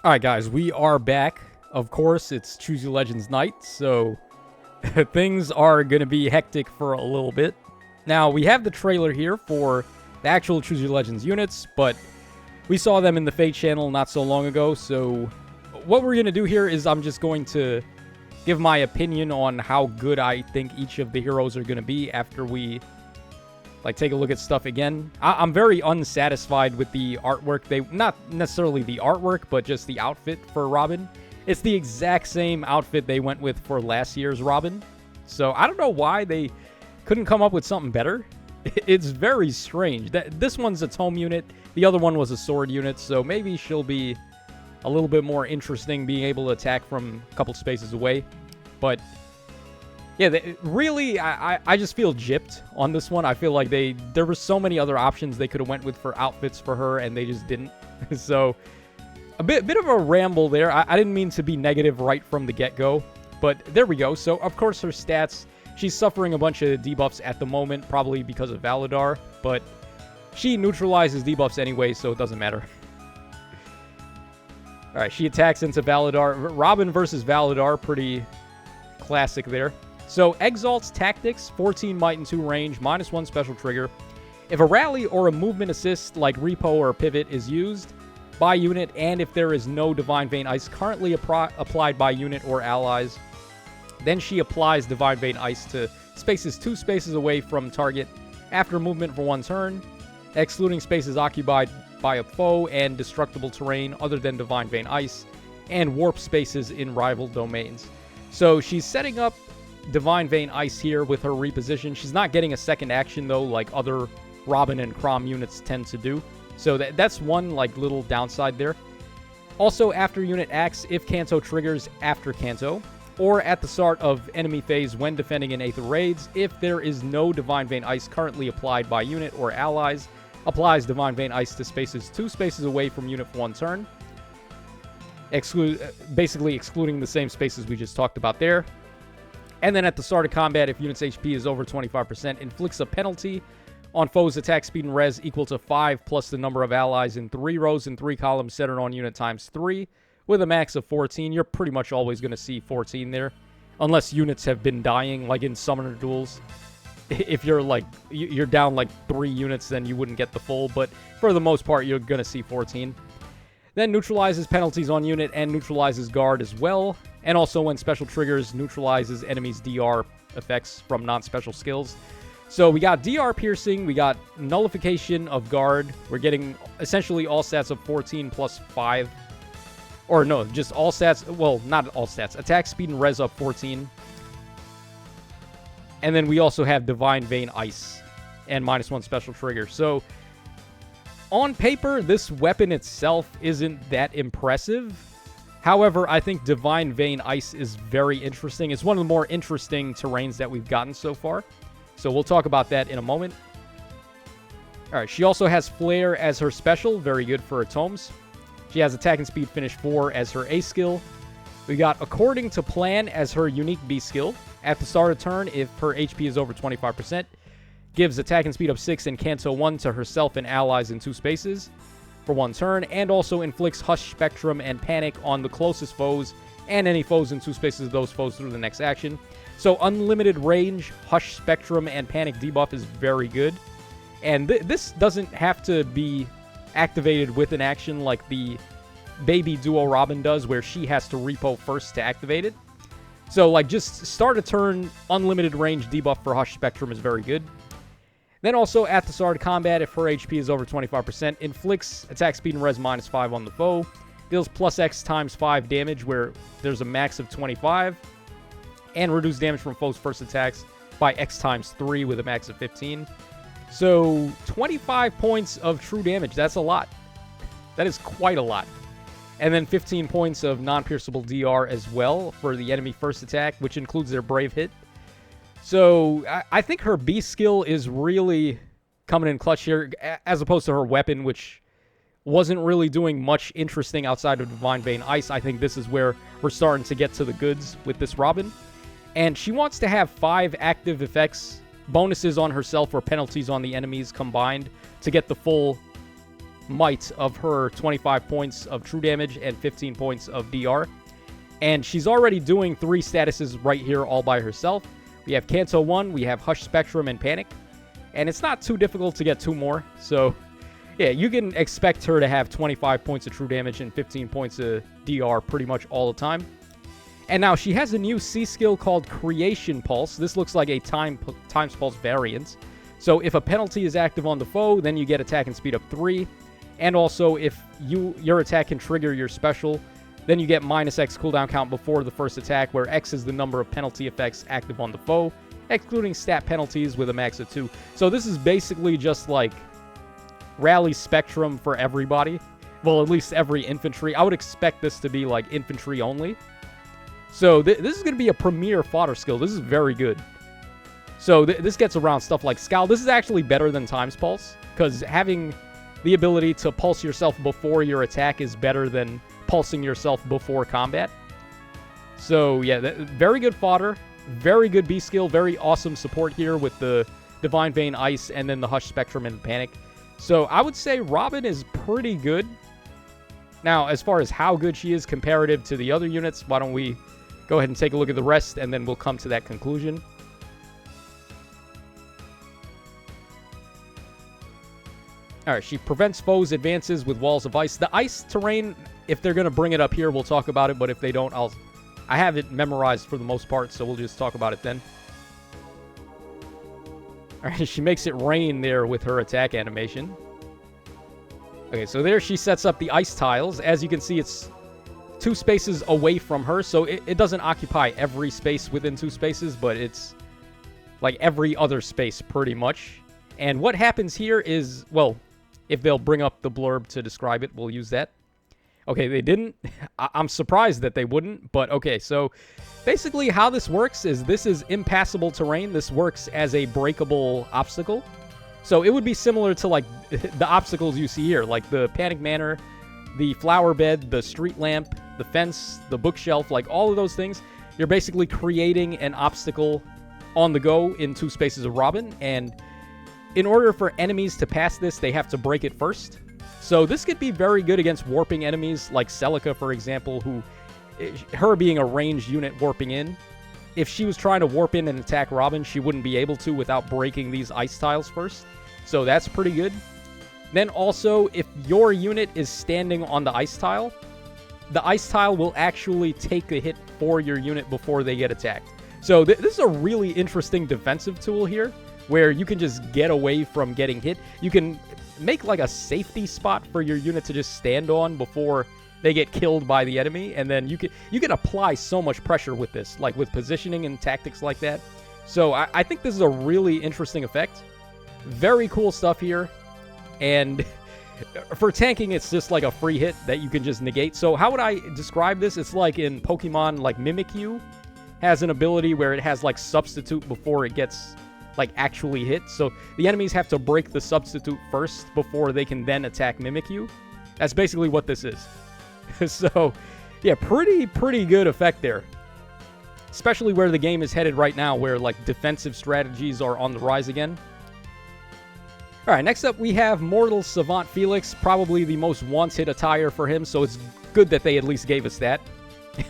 Alright guys, we are back. Of course, it's Choose Your Legends night, so things are going to be hectic for a little bit. Now, we have the trailer here for the actual Choose Your Legends units, but we saw them in the Fate channel not so long ago, so what we're going to do here is I'm just going to give my opinion on how good I think each of the heroes are going to be after we take a look at stuff again. I'm very unsatisfied with the artwork. Not necessarily the artwork, but just the outfit for Robin. It's the exact same outfit they went with for last year's Robin. So I don't know why they couldn't come up with something better. It's very strange. This one's a tome unit. The other one was a sword unit, so maybe she'll be a little bit more interesting being able to attack from a couple spaces away. But yeah, really, I just feel gypped on this one. I feel like there were so many other options they could have went with for outfits for her, and they just didn't. So, a bit of a ramble there. I didn't mean to be negative right from the get-go, but there we go. So, of course, her stats, she's suffering a bunch of debuffs at the moment, probably because of Valadar, but she neutralizes debuffs anyway, so it doesn't matter. Alright, she attacks into Valadar. Robin versus Valadar, pretty classic there. So, Exalt's Tactics, 14 Might and 2 range, -1 special trigger. If a rally or a movement assist like Repo or Pivot is used by unit, and if there is no Divine Vein Ice currently applied by unit or allies, then she applies Divine Vein Ice to spaces 2 spaces away from target after movement for 1 turn, excluding spaces occupied by a foe and destructible terrain other than Divine Vein Ice, and warp spaces in rival domains. So, she's setting up Divine Vein Ice here with her reposition. She's not getting a second action, though, like other Robin and Chrom units tend to do. So that's one, little downside there. Also, after unit acts, if Kanto triggers after Kanto, or at the start of enemy phase when defending in Aether Raids, if there is no Divine Vein Ice currently applied by unit or allies, applies Divine Vein Ice to spaces 2 spaces away from unit for 1 turn. Basically excluding the same spaces we just talked about there. And then at the start of combat, if unit's HP is over 25%, inflicts a penalty on foes' attack speed and res equal to 5 plus the number of allies in 3 rows and 3 columns centered on unit times 3 with a max of 14. You're pretty much always going to see 14 there, unless units have been dying, like in Summoner Duels. If you're down 3 units, then you wouldn't get the full, but for the most part, you're going to see 14. Then neutralizes penalties on unit and neutralizes guard as well. And also when special triggers, neutralizes enemies' DR effects from non-special skills. So we got DR piercing, we got nullification of guard. We're getting essentially all stats of 14 plus 5. Or no, just all stats. Well, not all stats. Attack speed and res up 14. And then we also have Divine Vein Ice and -1 special trigger. So on paper, this weapon itself isn't that impressive. However, I think Divine Vein Ice is very interesting. It's one of the more interesting terrains that we've gotten so far. So we'll talk about that in a moment. Alright, she also has Flare as her special. Very good for her tomes. She has Attack and Speed Finish 4 as her A skill. We got According to Plan as her unique B skill. At the start of turn, if her HP is over 25%, gives Attack and Speed up 6 and Kanto 1 to herself and allies in 2 spaces for 1 turn, and also inflicts Hush, Spectrum, and Panic on the closest foes and any foes in 2 spaces of those foes through the next action. So unlimited range, Hush, Spectrum, and Panic debuff is very good. And this doesn't have to be activated with an action like the Baby Duo Robin does, where she has to repo first to activate it. So, just start a turn, unlimited range debuff for Hush Spectrum is very good. Then also, at the start of combat, if her HP is over 25%, inflicts attack speed and res -5 on the foe, deals +X times 5 damage, where there's a max of 25, and reduce damage from foes' first attacks by X times 3 with a max of 15. So, 25 points of true damage, that's a lot. That is quite a lot. And then 15 points of non-pierceable DR as well for the enemy first attack, which includes their Brave hit. So, I think her B skill is really coming in clutch here, as opposed to her weapon, which wasn't really doing much interesting outside of Divine Vein Ice. I think this is where we're starting to get to the goods with this Robin. And she wants to have 5 active effects, bonuses on herself or penalties on the enemies combined to get the full might of her 25 points of true damage and 15 points of DR. And she's already doing 3 statuses right here all by herself. We have Kanto 1, we have Hush Spectrum, and Panic. And it's not too difficult to get 2 more. So, yeah, you can expect her to have 25 points of true damage and 15 points of DR pretty much all the time. And now she has a new C skill called Creation Pulse. This looks like a Times Pulse variant. So if a penalty is active on the foe, then you get attack and speed up 3. And also, if your attack can trigger your special, then you get -X cooldown count before the first attack, where X is the number of penalty effects active on the foe, excluding stat penalties with a max of 2. So this is basically just like Rally Spectrum for everybody. Well, at least every infantry. I would expect this to be like infantry only. So this is going to be a premier fodder skill. This is very good. So this gets around stuff like Scowl. This is actually better than Times Pulse, because having the ability to pulse yourself before your attack is better than pulsing yourself before combat. So yeah, very good fodder. Very good B skill. Very awesome support here with the Divine Vein Ice and then the Hush Spectrum and Panic. So I would say Robin is pretty good. Now, as far as how good she is comparative to the other units, why don't we go ahead and take a look at the rest, and then we'll come to that conclusion. Alright, she prevents foes' advances with walls of ice. The ice terrain, if they're going to bring it up here, we'll talk about it, but if they don't, I have it memorized for the most part, so we'll just talk about it then. Alright, she makes it rain there with her attack animation. Okay, so there she sets up the ice tiles. As you can see, it's 2 spaces away from her, so it doesn't occupy every space within 2 spaces, but it's like every other space pretty much. And what happens here is, well, if they'll bring up the blurb to describe it, we'll use that. Okay, they didn't. I'm surprised that they wouldn't, but okay, so basically how this works is this is impassable terrain. This works as a breakable obstacle. So it would be similar to like the obstacles you see here, like the Panic Manor, the flower bed, the street lamp, the fence, the bookshelf, like all of those things. You're basically creating an obstacle on the go in 2 spaces of Robin, and in order for enemies to pass this, they have to break it first. So this could be very good against warping enemies, like Celica, for example, who, her being a ranged unit warping in, if she was trying to warp in and attack Robin, she wouldn't be able to without breaking these ice tiles first. So that's pretty good. Then also, if your unit is standing on the ice tile will actually take a hit for your unit before they get attacked. So this is a really interesting defensive tool here, where you can just get away from getting hit. You can make like a safety spot for your unit to just stand on before they get killed by the enemy, and then you can apply so much pressure with this, like with positioning and tactics like that. So I think this is a really interesting effect. Very cool stuff here. And for tanking, it's just like a free hit that you can just negate. So how would I describe this? It's like in Pokemon, like Mimikyu has an ability where it has like substitute before it gets like actually hit. So the enemies have to break the substitute first before they can then attack Mimikyu. That's basically what this is. So yeah, pretty good effect there. Especially where the game is headed right now, where like defensive strategies are on the rise again. Alright, next up we have Mortal Savant Felix, probably the most wanted attire for him, so it's good that they at least gave us that.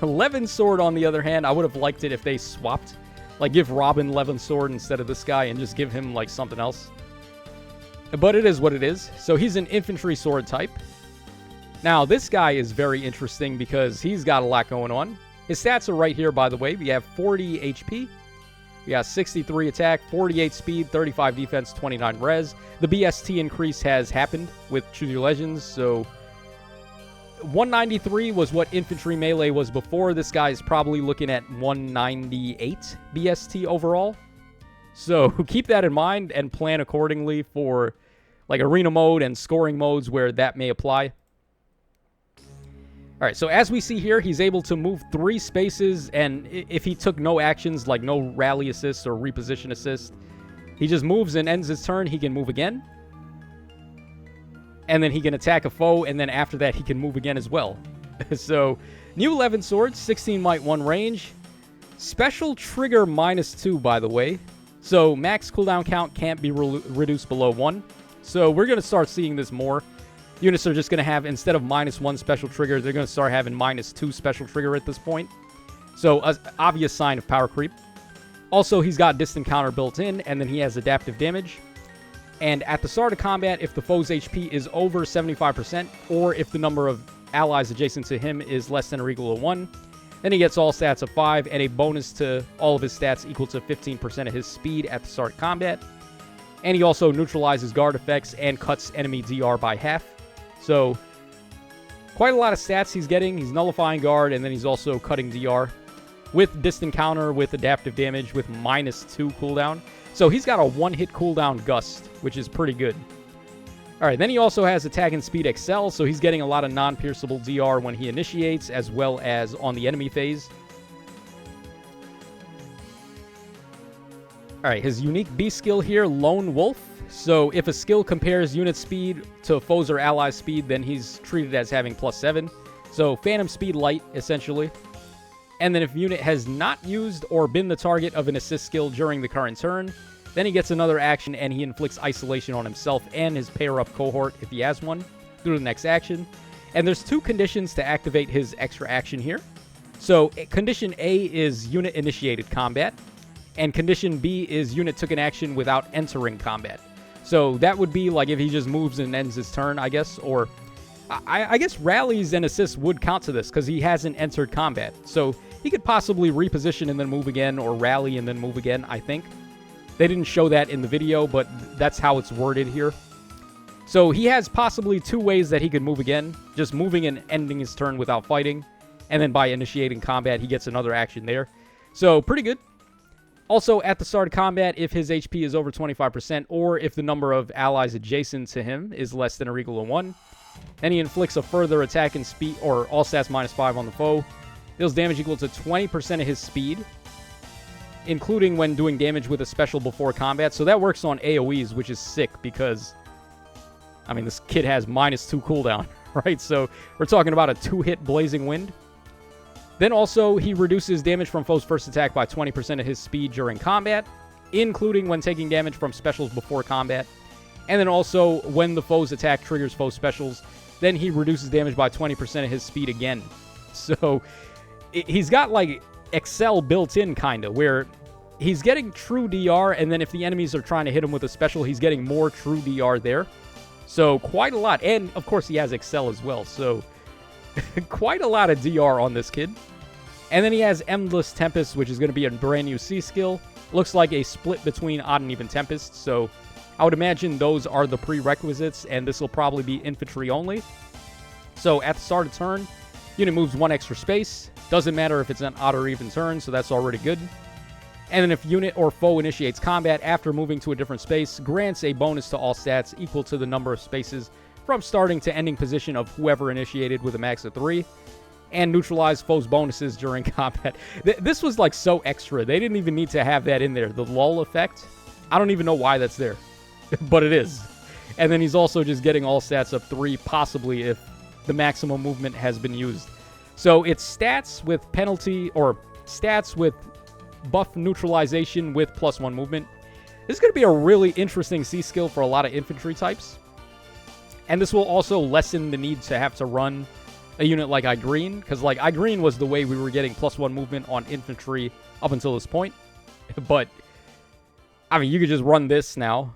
Levin Sword, on the other hand, I would have liked it if they swapped. Like, give Robin Levin Sword instead of this guy and just give him, like, something else. But it is what it is. So he's an infantry sword type. Now, this guy is very interesting because he's got a lot going on. His stats are right here, by the way. We have 40 HP. We got 63 attack, 48 speed, 35 defense, 29 res. The BST increase has happened with Choose Your Legends, so 193 was what infantry melee was before. This guy is probably looking at 198 BST overall. So keep that in mind and plan accordingly for like arena mode and scoring modes where that may apply. All right, so as we see here, he's able to move 3 spaces, and if he took no actions, like no rally assist or reposition assist, he just moves and ends his turn. He can move again. And then he can attack a foe, and then after that, he can move again as well. So, new Levin Sword, 16 might, 1 range. Special trigger -2, by the way. So, max cooldown count can't be reduced below 1. So, we're going to start seeing this more. units are just going to have, instead of -1 special trigger, they're going to start having -2 special trigger at this point. So, obvious sign of power creep. Also, he's got distant counter built in, and then he has adaptive damage. And at the start of combat, if the foe's HP is over 75%, or if the number of allies adjacent to him is less than or equal to 1, then he gets all stats of 5, and a bonus to all of his stats equal to 15% of his speed at the start of combat. And he also neutralizes guard effects and cuts enemy DR by half. So, quite a lot of stats he's getting. He's nullifying guard, and then he's also cutting DR with distant counter, with adaptive damage, with -2 cooldown. So he's got a 1-hit cooldown gust, which is pretty good. Alright, then he also has attack and speed excel, so he's getting a lot of non-pierceable DR when he initiates, as well as on the enemy phase. Alright, his unique B skill here, Lone Wolf. So if a skill compares unit speed to foes or allies' speed, then he's treated as having +7. So Phantom Speed Light, essentially. And then if unit has not used or been the target of an assist skill during the current turn, then he gets another action and he inflicts isolation on himself and his pair-up cohort, if he has one, through the next action. And there's 2 conditions to activate his extra action here. So condition A is unit initiated combat, and condition B is unit took an action without entering combat. So that would be like if he just moves and ends his turn, I guess, or I guess rallies and assists would count to this because he hasn't entered combat. So he could possibly reposition and then move again, or rally and then move again, I think. They didn't show that in the video, but that's how it's worded here. So he has possibly 2 ways that he could move again. Just moving and ending his turn without fighting. And then by initiating combat, he gets another action there. So pretty good. Also, at the start of combat, if his HP is over 25%, or if the number of allies adjacent to him is less than or equal to 1, then he inflicts a further attack and speed, or all stats -5 on the foe. Deals damage equal to 20% of his speed, including when doing damage with a special before combat. So that works on AoEs, which is sick because, I mean, this kid has -2 cooldown, right? So we're talking about a 2-hit Blazing Wind. Then also, he reduces damage from foe's first attack by 20% of his speed during combat, including when taking damage from specials before combat. And then also, when the foe's attack triggers foe's specials, then he reduces damage by 20% of his speed again. So he's got, like, Excel built in, kind of, where he's getting true DR, and then if the enemies are trying to hit him with a special, he's getting more true DR there. So quite a lot. And, of course, he has Excel as well, so quite a lot of DR on this kid. And then he has Endless Tempest, which is going to be a brand new C skill. Looks like a split between Odd and Even Tempest, so I would imagine those are the prerequisites, and this will probably be infantry only. So at the start of turn, unit moves 1 extra space. Doesn't matter if it's an odd or even turn, so that's already good. And then if unit or foe initiates combat after moving to a different space, grants a bonus to all stats equal to the number of spaces from starting to ending position of whoever initiated with a max of 3, and neutralize foes' bonuses during combat. This was like so extra. They didn't even need to have that in there. The lull effect, I don't even know why that's there, but it is. And then he's also just getting all stats of 3, possibly if the maximum movement has been used. So it's stats with penalty, or stats with buff neutralization with +1 movement. This is going to be a really interesting C skill for a lot of infantry types. And this will also lessen the need to have to run a unit like Igreen, because like Igreen was the way we were getting +1 movement on infantry up until this point. But, I mean, you could just run this now.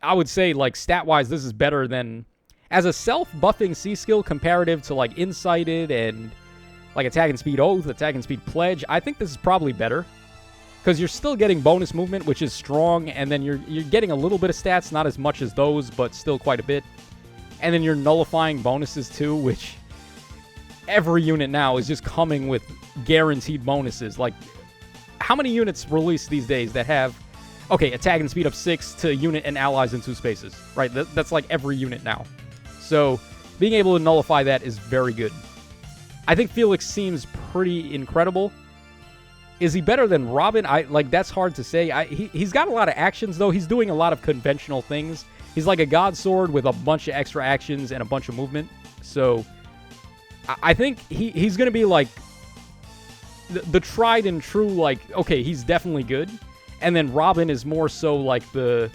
I would say, like, stat-wise, this is better than, as a self-buffing C skill comparative to, like, Incited and, like, Attack and Speed Oath, Attack and Speed Pledge. I think this is probably better, because you're still getting bonus movement, which is strong, and then you're getting a little bit of stats, not as much as those, but still quite a bit. And then you're nullifying bonuses, too, which every unit now is just coming with guaranteed bonuses. Like, how many units release these days that have, okay, attack and speed of 6 to unit and allies in 2 spaces, right? That's like every unit now. So being able to nullify that is very good. I think Felix seems pretty incredible. Is he better than Robin? That's hard to say. He's got a lot of actions, though. He's doing a lot of conventional things. He's like a God Sword with a bunch of extra actions and a bunch of movement. So I think he's going to be like the tried and true, like, okay, he's definitely good. And then Robin is more so like the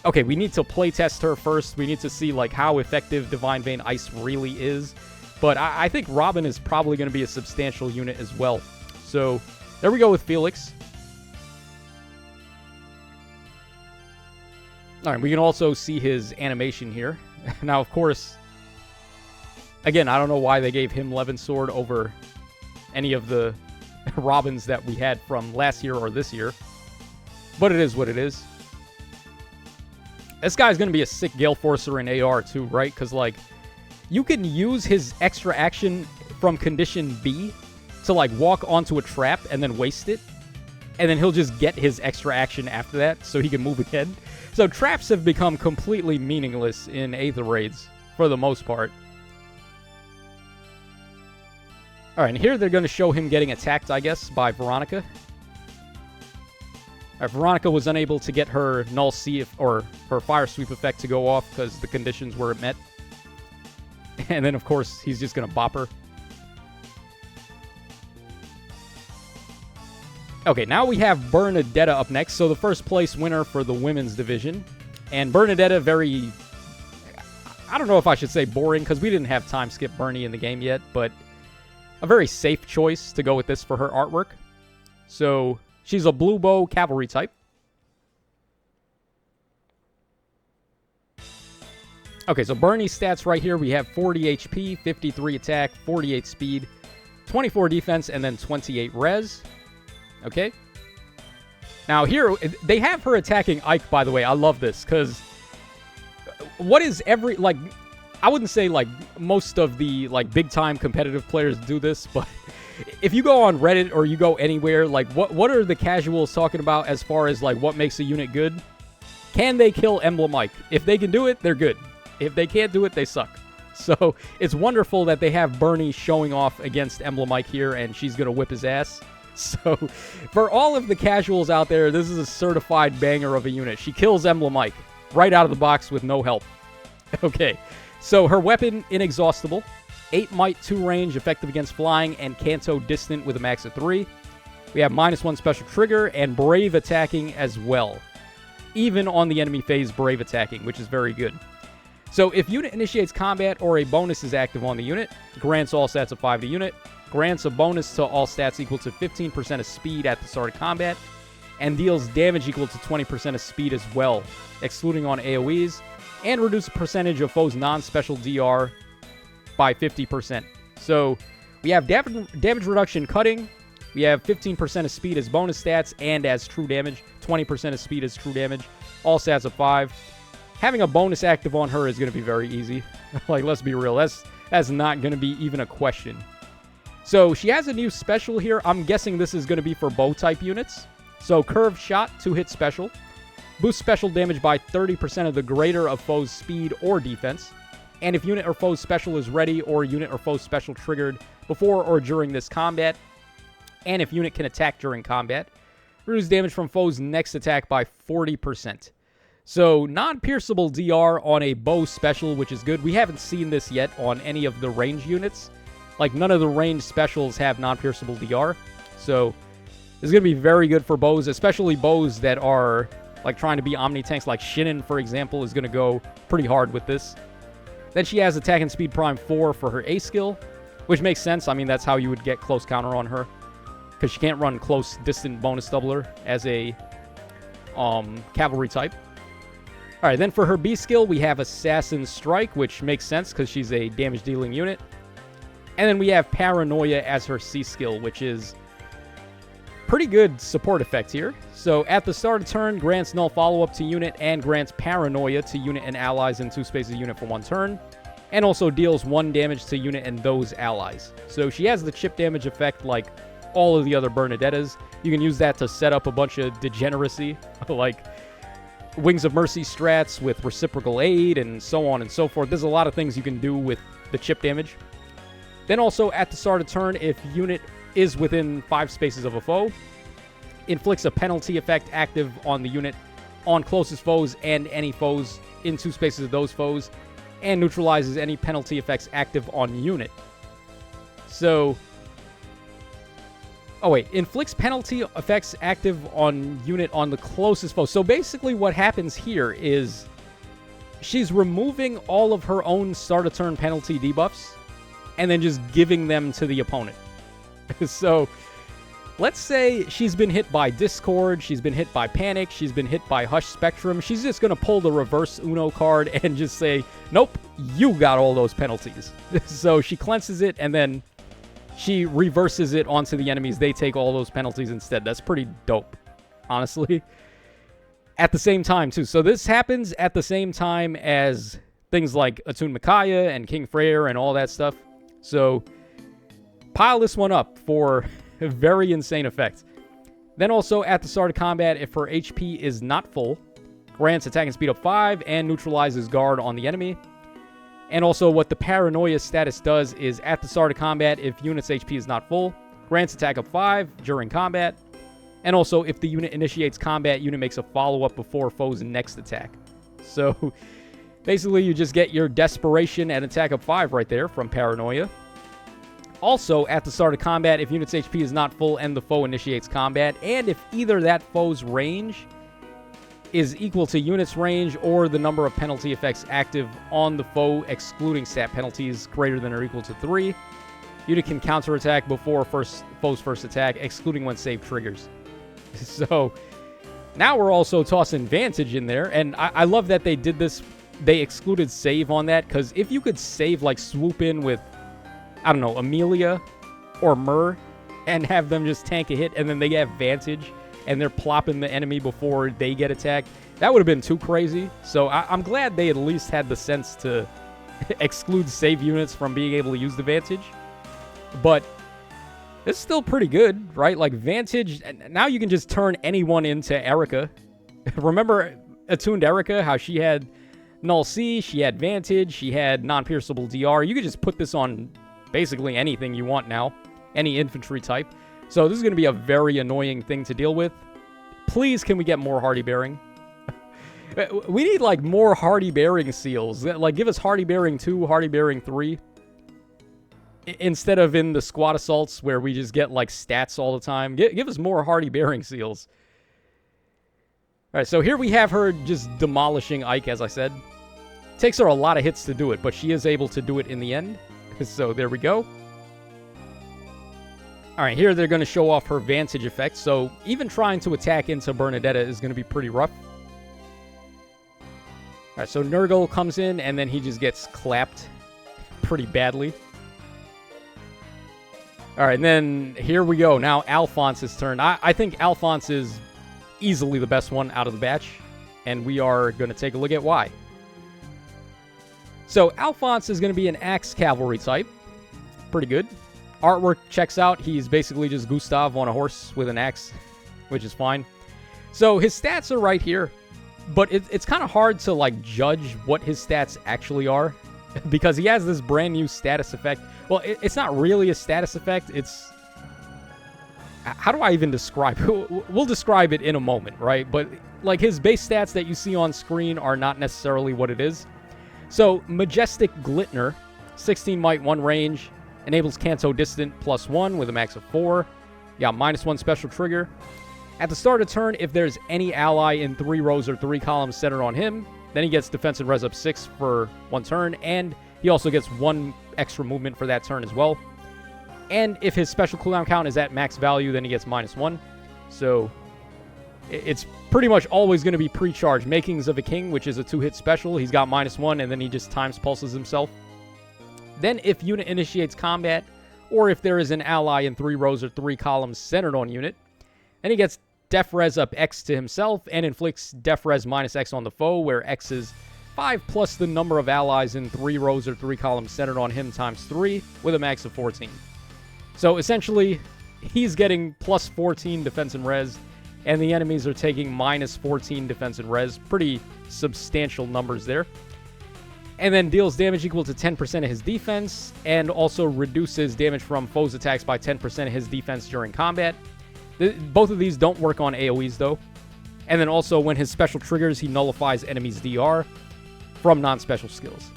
Okay, we need to playtest her first. We need to see, like, how effective Divine Vein Ice really is. But I think Robin is probably going to be a substantial unit as well. So, there we go with Felix. Alright, we can also see his animation here. Now, of course, again, I don't know why they gave him Levin Sword over any of the Robins that we had from last year or this year. But it is what it is. This guy's going to be a sick Gale Forcer in AR too, right? Because, like, you can use his extra action from condition B to, like, walk onto a trap and then waste it. And then he'll just get his extra action after that so he can move again. So traps have become completely meaningless in Aether Raids for the most part. Alright, and here they're going to show him getting attacked, I guess, by Veronica. Veronica was unable to get her Null C or her Fire Sweep effect to go off because the conditions weren't met. And then, of course, he's just going to bop her. Okay, now we have Bernadetta up next. So the first place winner for the women's division. And Bernadetta, very... I don't know if I should say boring because we didn't have time skip Bernie in the game yet. But a very safe choice to go with this for her artwork. So... she's a Blue Bow Cavalry type. Okay, so Bernie's stats right here. We have 40 HP, 53 attack, 48 speed, 24 defense, and then 28 res. Okay. Now here, they have her attacking Ike, by the way. I love this, because what is every, like, I wouldn't say, like, most of the, like, big-time competitive players do this, but... if you go on Reddit or you go anywhere, like, what are the casuals talking about as far as, like, what makes a unit good? Can they kill Emblem Ike? If they can do it, they're good. If they can't do it, they suck. So, it's wonderful that they have Bernie showing off against Emblem Ike here, and she's going to whip his ass. So, for all of the casuals out there, this is a certified banger of a unit. She kills Emblem Ike right out of the box with no help. Okay, so her weapon, Inexhaustible. 8 might, 2 range, effective against flying, and Kanto distant with a max of 3. We have -1 special trigger and brave attacking as well. Even on the enemy phase, brave attacking, which is very good. So if unit initiates combat or a bonus is active on the unit, grants all stats of 5 to unit, grants a bonus to all stats equal to 15% of speed at the start of combat, and deals damage equal to 20% of speed as well, excluding on AoEs, and reduce the percentage of foes' non-special DR by 50%. So we have damage reduction cutting. We have 15% of speed as bonus stats and as true damage. 20% of speed as true damage. All stats of 5. Having a bonus active on her is going to be very easy. Like, let's be real. That's not going to be even a question. So she has a new special here. I'm guessing this is going to be for bow type units. So curved shot, 2-hit special. Boosts special damage by 30% of the greater of foe's speed or defense. And if unit or foe's special is ready or unit or foe's special triggered before or during this combat, and if unit can attack during combat, reduce damage from foe's next attack by 40%. So non-pierceable DR on a bow special, which is good. We haven't seen this yet on any of the range units. Like, none of the range specials have non-pierceable DR. So this is going to be very good for bows, especially bows that are, like, trying to be Omni-tanks. Like Shinin, for example, is going to go pretty hard with this. Then she has Attack and Speed Prime 4 for her A skill, which makes sense. I mean, that's how you would get close counter on her, because she can't run close distant bonus doubler as a cavalry type. All right, then for her B skill, we have Assassin Strike, which makes sense because she's a damage dealing unit. And then we have Paranoia as her C skill, which is pretty good support effect here. So at the start of turn, grants null follow-up to unit and grants Paranoia to unit and allies in 2 spaces unit for 1 turn. And also deals 1 damage to unit and those allies. So she has the chip damage effect like all of the other Bernadettas. You can use that to set up a bunch of degeneracy, like Wings of Mercy strats with reciprocal aid and so on and so forth. There's a lot of things you can do with the chip damage. Then also at the start of turn, if unit is within 5 spaces of a foe, inflicts a penalty effect active on the unit on closest foes and any foes in 2 spaces of those foes, and neutralizes any penalty effects active on unit. So Oh, wait. Inflicts penalty effects active on unit on the closest foe. So basically what happens here is she's removing all of her own start-of-turn penalty debuffs and then just giving them to the opponent. So let's say she's been hit by Discord, she's been hit by Panic, she's been hit by Hush Spectrum. She's just going to pull the reverse Uno card and just say, nope, you got all those penalties. So she cleanses it and then she reverses it onto the enemies. They take all those penalties instead. That's pretty dope, honestly. At the same time, too. So this happens at the same time as things like Attune Micaiah and King Freyr and all that stuff. So pile this one up for a very insane effect. Then also at the start of combat, if her HP is not full, grants attack and speed up 5 and neutralizes guard on the enemy. And also what the Paranoia status does is at the start of combat, if unit's HP is not full, grants attack up 5 during combat. And also if the unit initiates combat, unit makes a follow-up before foe's next attack. So basically you just get your Desperation and attack up 5 right there from Paranoia. Also, at the start of combat, if unit's HP is not full and the foe initiates combat, and if either that foe's range is equal to unit's range or the number of penalty effects active on the foe, excluding stat penalties greater than or equal to 3, unit can counterattack before foe's first attack, excluding when save triggers. So, now we're also tossing Vantage in there, and I love that they did this. They excluded save on that, because if you could save, like, swoop in with, I don't know, Amelia or Myrrh, and have them just tank a hit, and then they get Vantage, and they're plopping the enemy before they get attacked, that would have been too crazy. So I'm glad they at least had the sense to exclude save units from being able to use the Vantage. But it's still pretty good, right? Like, Vantage, now you can just turn anyone into Erica. Remember Attuned Erica, how she had Null C, she had Vantage, she had non-pierceable DR. You could just put this on basically anything you want now, any infantry type. So this is going to be a very annoying thing to deal with. Please, can we get more Hardy Bearing? We need, like, more Hardy Bearing seals. Like, give us Hardy Bearing 2, Hardy Bearing 3. Instead of in the squad assaults where we just get, like, stats all the time. Give us more Hardy Bearing seals. Alright, so here we have her just demolishing Ike, as I said. Takes her a lot of hits to do it, but she is able to do it in the end. So there we go. Alright, here they're going to show off her Vantage effect. So even trying to attack into Bernadetta is going to be pretty rough. Alright, so Nurgle comes in, and then he just gets clapped pretty badly. Alright, and then here we go. Now Alfonse's turn. I think Alphonse is easily the best one out of the batch, and we are going to take a look at why. So Alphonse is going to be an Axe Cavalry type. Pretty good. Artwork checks out. He's basically just Gustav on a horse with an axe, which is fine. So his stats are right here, but it's kind of hard to, like, judge what his stats actually are because he has this brand new status effect. Well, it's not really a status effect. It's... How do I even describe it? We'll describe it in a moment, right? But, like, his base stats that you see on screen are not necessarily what it is. So, Majestic Glitner, 16 might, 1 range, enables Canto Distant +1 with a max of 4. Yeah, -1 special trigger. At the start of turn, if there's any ally in 3 rows or 3 columns centered on him, then he gets defense and res up 6 for 1 turn, and he also gets 1 extra movement for that turn as well. And if his special cooldown count is at max value, then he gets -1. So it's pretty much always going to be pre-charged. Makings of a King, which is a 2-hit special. He's got -1, and then he just times pulses himself. Then if unit initiates combat, or if there is an ally in 3 rows or 3 columns centered on unit, then he gets Def Res up X to himself, and inflicts Def Res -X on the foe, where X is 5 plus the number of allies in 3 rows or 3 columns centered on him times 3, with a max of 14. So essentially, he's getting +14 defense and res, and the enemies are taking -14 defense and res. Pretty substantial numbers there. And then deals damage equal to 10% of his defense, and also reduces damage from foes' attacks by 10% of his defense during combat. Both of these don't work on AoEs, though. And then also, when his special triggers, he nullifies enemies' DR from non-special skills.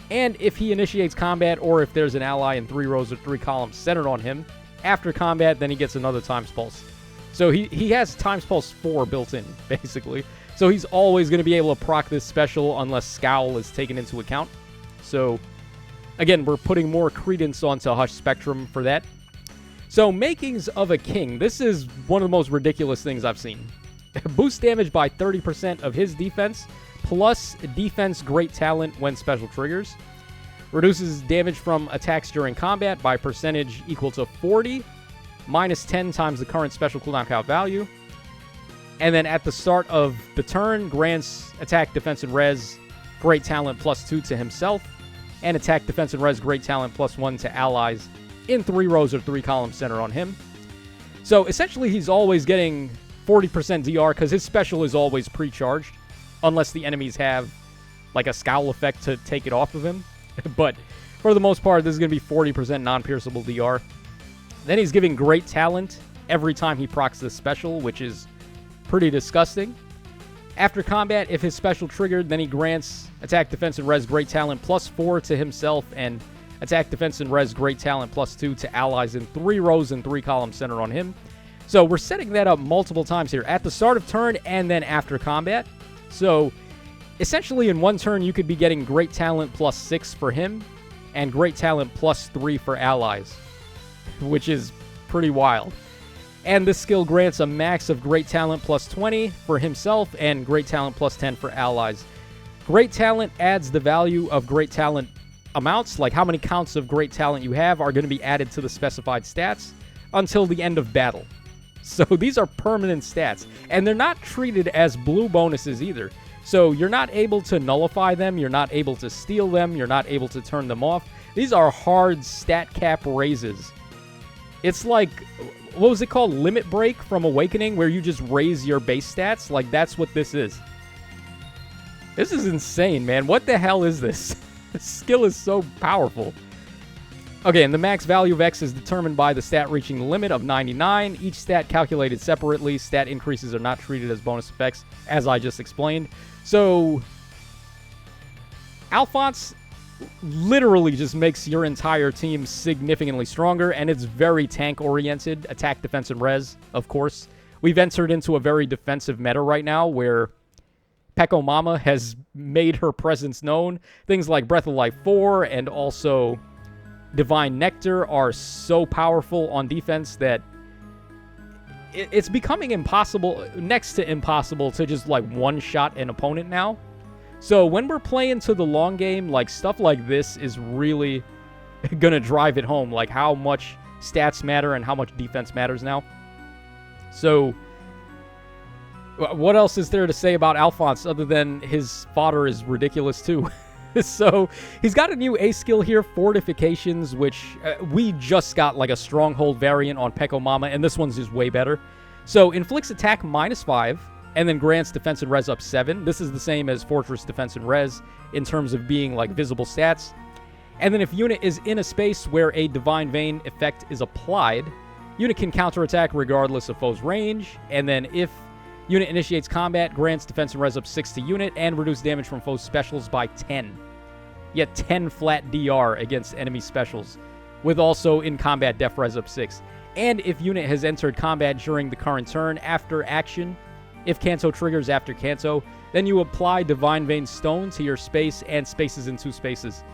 And if he initiates combat, or if there's an ally in 3 rows or 3 columns centered on him, After combat, then he gets another Times Pulse. So he has Times Pulse 4 built in, basically. So he's always going to be able to proc this special unless Scowl is taken into account. So, again, we're putting more credence onto Hush Spectrum for that. So, Makings of a King. This is one of the most ridiculous things I've seen. Boost damage by 30% of his defense, plus defense great talent when special triggers. Reduces damage from attacks during combat by percentage equal to 40, minus 10 times the current special cooldown count value. And then at the start of the turn, grants attack, defense, and res great talent plus 2 to himself, and attack, defense, and res great talent plus 1 to allies in 3 rows or 3 columns center on him. So essentially he's always getting 40% DR because his special is always pre-charged, unless the enemies have like a Scowl effect to take it off of him. But for the most part, this is going to be 40% non-pierceable DR. Then he's giving great talent every time he procs this special, which is pretty disgusting. After combat, if his special triggered, then he grants attack, defense, and res great talent plus 4 to himself, and attack, defense, and res great talent plus 2 to allies in 3 rows and 3 columns center on him. So we're setting that up multiple times here, at the start of turn and then after combat. So essentially in one turn, you could be getting great talent plus 6 for him, and great talent plus 3 for allies, which is pretty wild. And this skill grants a max of great talent plus 20 for himself and great talent plus 10 for allies. Great talent adds the value of great talent amounts, like how many counts of great talent you have are going to be added to the specified stats until the end of battle. So these are permanent stats, and they're not treated as blue bonuses either. So you're not able to nullify them, you're not able to steal them, you're not able to turn them off. These are hard stat cap raises. It's like, what was it called? Limit Break from Awakening, where you just raise your base stats? Like, that's what this is. This is insane, man. What the hell is this? This skill is so powerful. Okay, and the max value of X is determined by the stat reaching the limit of 99. Each stat calculated separately. Stat increases are not treated as bonus effects, as I just explained. So, Alfonse literally just makes your entire team significantly stronger, and it's very tank-oriented. Attack, defense, and res, of course. We've entered into a very defensive meta right now, where Peko Mama has made her presence known. Things like Breath of Life 4 and also Divine Nectar are so powerful on defense that it's becoming impossible, next to impossible, to just like one-shot an opponent now. So when we're playing to the long game, like stuff like this is really gonna drive it home, like how much stats matter and how much defense matters now. So what else is there to say about Alfonse other than his fodder is ridiculous too? So he's got a new A skill here, Fortifications, which we just got like a stronghold variant on Peko Mama, and this one's just way better. So inflicts attack -5, and then grants defense and res up 7. This is the same as Fortress defense and res in terms of being like visible stats. And then if unit is in a space where a Divine Vein effect is applied, unit can counterattack regardless of foe's range. And then if unit initiates combat, grants defense and res up 6 to unit, and reduce damage from foe's specials by 10. Yet 10 flat DR against enemy specials, with also in combat def res up 6. And if unit has entered combat during the current turn after action, if Kanto triggers after Kanto, then you apply Divine Vein Stone to your space and spaces in 2 spaces.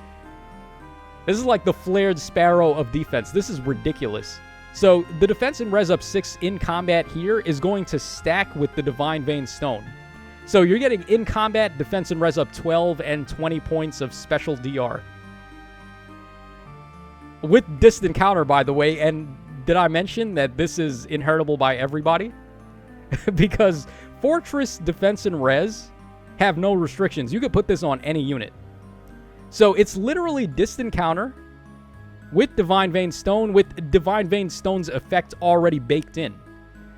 This is like the Flared Sparrow of defense. This is ridiculous. So the defense and res up 6 in combat here is going to stack with the Divine Vein Stone. So you're getting in combat defense and res up 12 and 20 points of special DR. With distant counter, by the way, and did I mention that this is inheritable by everybody? Because Fortress defense and res have no restrictions. You could put this on any unit. So it's literally distant counter with Divine Vein Stone, with Divine Vein Stone's effect already baked in.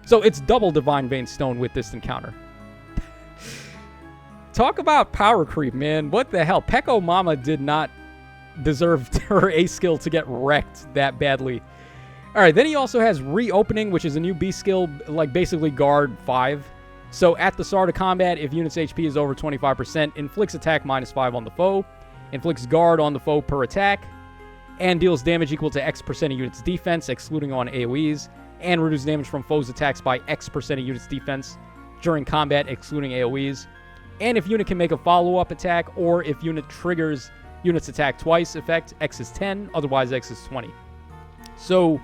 So it's double Divine Vein Stone with distant counter. Talk about power creep, man. What the hell? Peko Mama did not deserve her A skill to get wrecked that badly. Alright, then he also has Reopening, which is a new B skill, like basically guard 5. So at the start of combat, if unit's HP is over 25%, inflicts attack -5 on the foe, inflicts guard on the foe per attack, and deals damage equal to X% of units defense, excluding on AoEs, and reduces damage from foes' attacks by X% of units defense during combat, excluding AoEs. And if unit can make a follow-up attack, or if unit triggers unit's attack twice, effect, X is 10, otherwise X is 20. So,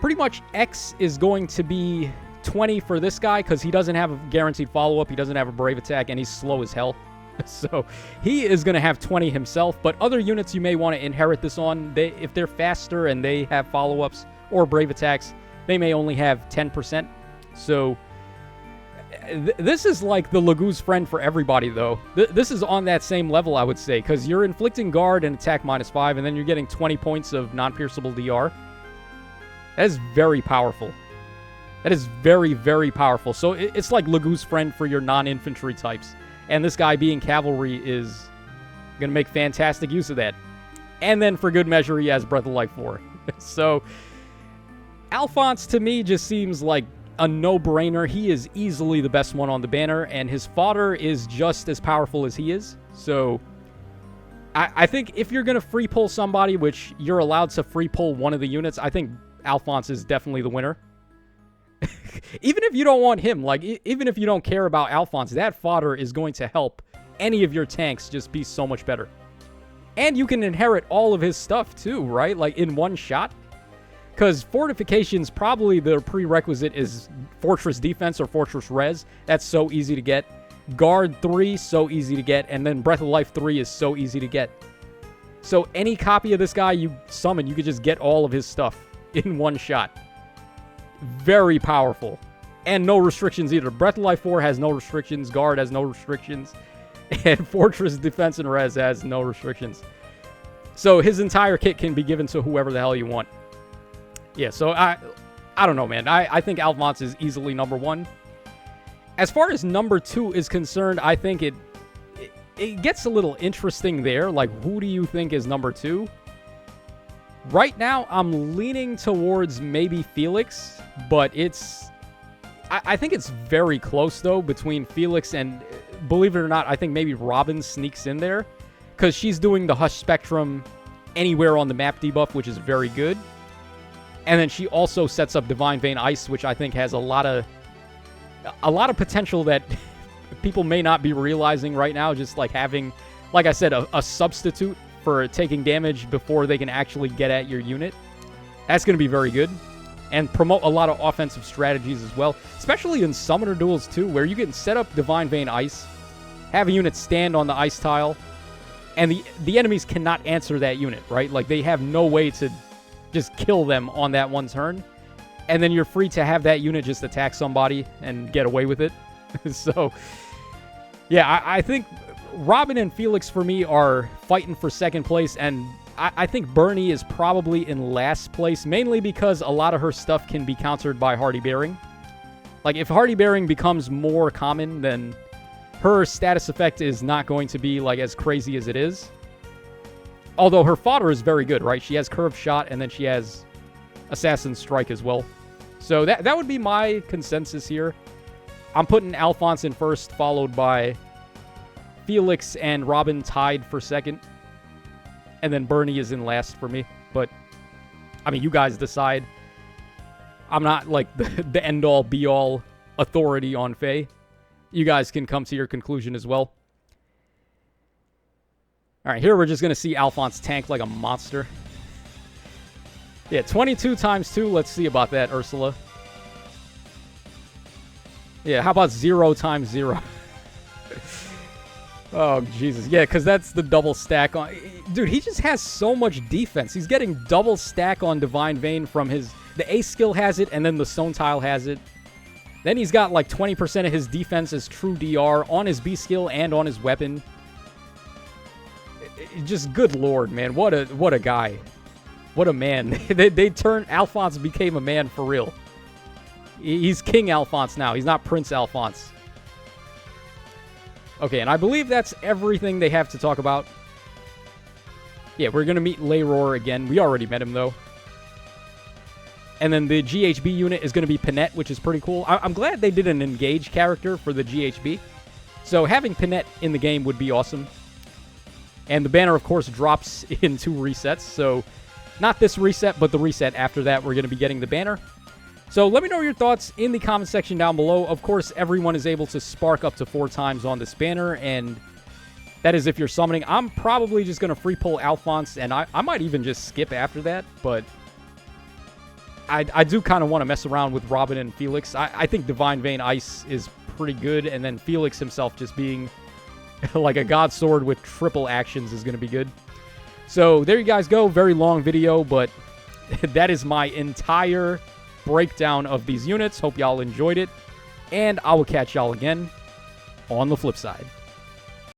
pretty much X is going to be 20 for this guy, because he doesn't have a guaranteed follow-up, he doesn't have a brave attack, and he's slow as hell. So, he is going to have 20 himself, but other units you may want to inherit this on, if they're faster and they have follow-ups or brave attacks, they may only have 10%. So, this is like the Lagoo's friend for everybody, though. This is on that same level, I would say, because you're inflicting guard and attack -5, and then you're getting 20 points of non-pierceable DR. That is very powerful. That is very, very powerful. So it's like Lagoo's friend for your non-infantry types. And this guy being cavalry is going to make fantastic use of that. And then for good measure, he has Breath of Life 4. So Alfonse, to me, just seems like a no-brainer. He is easily the best one on the banner, and his fodder is just as powerful as he is. So I think if you're going to free pull somebody, which you're allowed to free pull one of the units, I think Alfonse is definitely the winner. Even if you don't want him, like, even if you don't care about Alfonse, that fodder is going to help any of your tanks just be so much better. And you can inherit all of his stuff too, right? Like, in one shot. Because fortifications, probably the prerequisite is Fortress Defense or Fortress Res. That's so easy to get. Guard 3, so easy to get. And then Breath of Life 3 is so easy to get. So any copy of this guy you summon, you could just get all of his stuff in one shot. Very powerful. And no restrictions either. Breath of Life 4 has no restrictions. Guard has no restrictions. And Fortress Defense and Res has no restrictions. So his entire kit can be given to whoever the hell you want. Yeah, so I don't know, man. I think Alfonse is easily number 1. As far as number 2 is concerned, I think it gets a little interesting there. Like, who do you think is number 2? Right now, I'm leaning towards maybe Felix, but I think it's very close, though, between Felix and, believe it or not, I think maybe Robin sneaks in there, because she's doing the Hush Spectrum anywhere on the map debuff, which is very good. And then she also sets up Divine Vein Ice, which I think has a lot of potential that people may not be realizing right now, just like having, like I said, a substitute for taking damage before they can actually get at your unit. That's going to be very good. And promote a lot of offensive strategies as well, especially in summoner duels too, where you can set up Divine Vein Ice, have a unit stand on the ice tile, and the enemies cannot answer that unit, right? Like, they have no way to just kill them on that one turn. And then you're free to have that unit just attack somebody and get away with it. So, yeah, I think Robin and Felix, for me, are fighting for second place, and I think Bernie is probably in last place, mainly because a lot of her stuff can be countered by Hardy Bearing. Like, if Hardy Bearing becomes more common, then her status effect is not going to be, like, as crazy as it is. Although her fodder is very good, right? She has Curved Shot, and then she has Assassin's Strike as well. So that would be my consensus here. I'm putting Alfonse in first, followed by Felix and Robin tied for second. And then Bernie is in last for me. But, I mean, you guys decide. I'm not, like, the end-all, be-all authority on Faye. You guys can come to your conclusion as well. All right, here we're just going to see Alfonse tank like a monster. Yeah, 22 times 2. Let's see about that, Ursula. Yeah, how about 0 times 0? Oh, Jesus. Yeah, because that's the double stack on... Dude, he just has so much defense. He's getting double stack on Divine Vein from his... The A skill has it, and then the Stone Tile has it. Then he's got like 20% of his defense as true DR on his B skill and on his weapon. Just good lord, man. What a guy. What a man. they turned... Alfonse became a man for real. He's King Alfonse now. He's not Prince Alfonse. Okay, and I believe that's everything they have to talk about. Yeah, we're going to meet Leyror again. We already met him, though. And then the GHB unit is going to be Panette, which is pretty cool. I'm glad they did an engage character for the GHB. So having Panette in the game would be awesome. And the banner, of course, drops in 2 resets. So not this reset, but the reset after that, we're going to be getting the banner. So let me know your thoughts in the comment section down below. Of course, everyone is able to spark up to 4 times on this banner, and that is if you're summoning. I'm probably just going to free pull Alfonse, and I might even just skip after that, but I do kind of want to mess around with Robin and Felix. I think Divine Vein Ice is pretty good, and then Felix himself just being like a god sword with triple actions is going to be good. So there you guys go. Very long video, but that is my entire breakdown of these units. Hope y'all enjoyed it, and I will catch y'all again on the flip side.